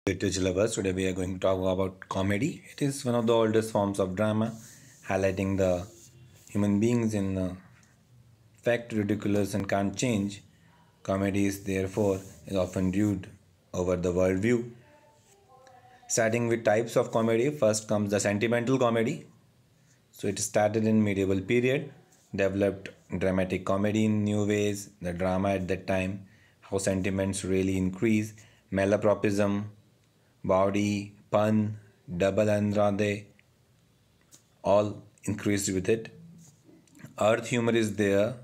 Literature lovers, today we are going to talk about comedy. It is one of the oldest forms of drama, highlighting the human beings in fact ridiculous and can't change. Comedy is therefore is often viewed over the worldview. Starting with types of comedy, first comes the sentimental comedy. So it started in medieval period, developed dramatic comedy in new ways. The drama at that time, how sentiments really increase, malapropism, bawdy, pun, double entendre, all increased with it. Earth humor is there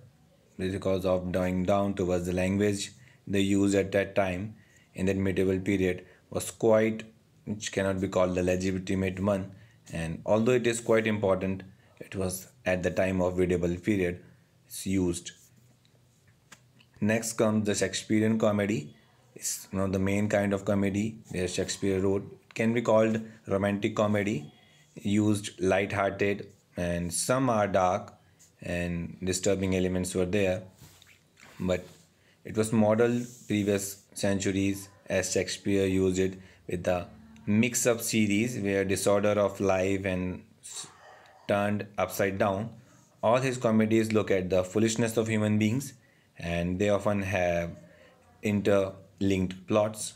because of dying down towards the language they used at that time in that medieval period was quite, which cannot be called the legitimate one, and although it is quite important, it was at the time of medieval period it's used. Next comes the Shakespearean comedy. It's one of the main kind of comedy where Shakespeare wrote. It can be called romantic comedy, used light-hearted, and some are dark and disturbing elements were there. But it was modeled previous centuries as Shakespeare used it with the mix-up series where disorder of life and turned upside down. All his comedies look at the foolishness of human beings and they often have interlinked plots.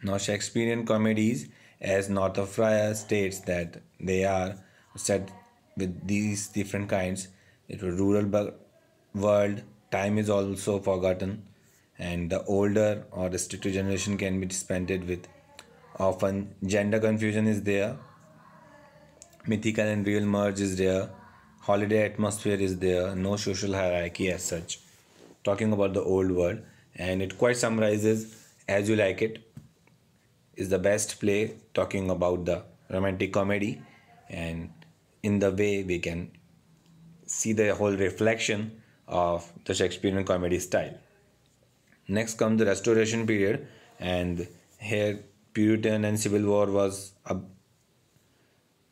Now, Shakespearean comedies, as Northrop Fryer states that they are set with these different kinds. It was rural world, time is also forgotten, and the older or restricted generation can be dispensed with. Often, gender confusion is there, mythical and real merge is there, holiday atmosphere is there, no social hierarchy as such. Talking about the old world, and it quite summarizes As You Like It is the best play talking about the romantic comedy, and in the way we can see the whole reflection of the Shakespearean comedy style. Next comes the Restoration period, and here Puritan and Civil War was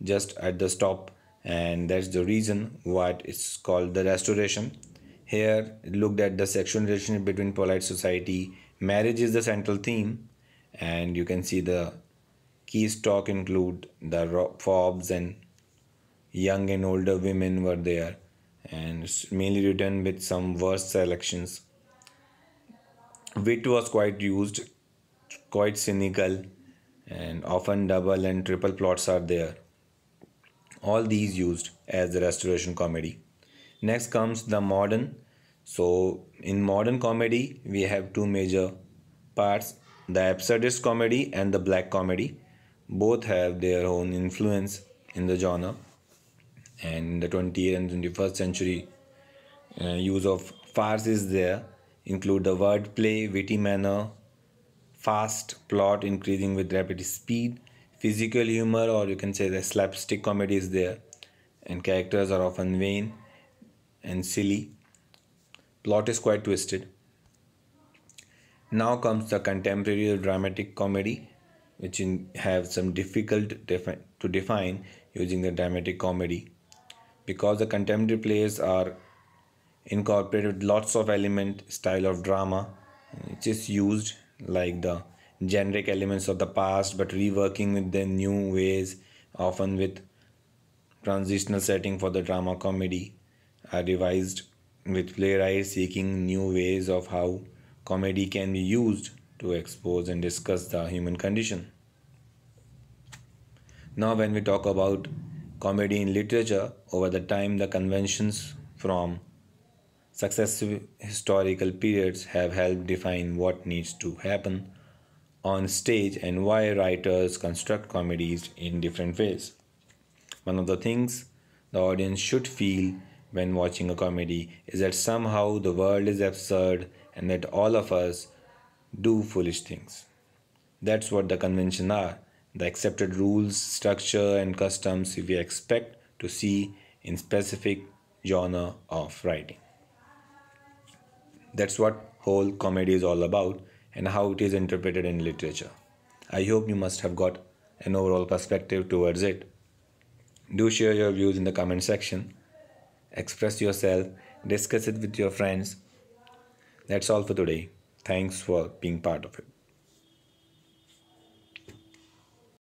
just at the stop, and that's the reason what it's called the Restoration. Here it looked at the sexual relationship between polite society. Marriage is the central theme, and you can see the key stock include the fobs and young and older women were there, and it's mainly written with some verse selections. Wit was quite used, quite cynical, and often double and triple plots are there. All these used as the Restoration comedy. Next comes the modern. So in modern comedy, we have two major parts, the absurdist comedy and the black comedy. Both have their own influence in the genre, and in the 20th and 21st century use of farce is there, include the wordplay, witty manner, fast plot increasing with rapid speed, physical humor, or you can say the slapstick comedy is there, and characters are often vain and silly. Plot is quite twisted. Now comes the contemporary dramatic comedy, which have some difficult to define using the dramatic comedy, because the contemporary plays are incorporated with lots of element style of drama, which is used like the generic elements of the past but reworking with the new ways, often with transitional setting for the drama comedy are revised with playwrights seeking new ways of how comedy can be used to expose and discuss the human condition. Now, when we talk about comedy in literature, over the time the conventions from successive historical periods have helped define what needs to happen on stage and why writers construct comedies in different ways. One of the things the audience should feel when watching a comedy is that somehow the world is absurd and that all of us do foolish things. That's what the conventions are, the accepted rules, structure, and customs we expect to see in specific genre of writing. That's what whole comedy is all about and how it is interpreted in literature. I hope you must have got an overall perspective towards it. Do share your views in the comment section. Express yourself, discuss it with your friends. That's all for today. Thanks for being part of it.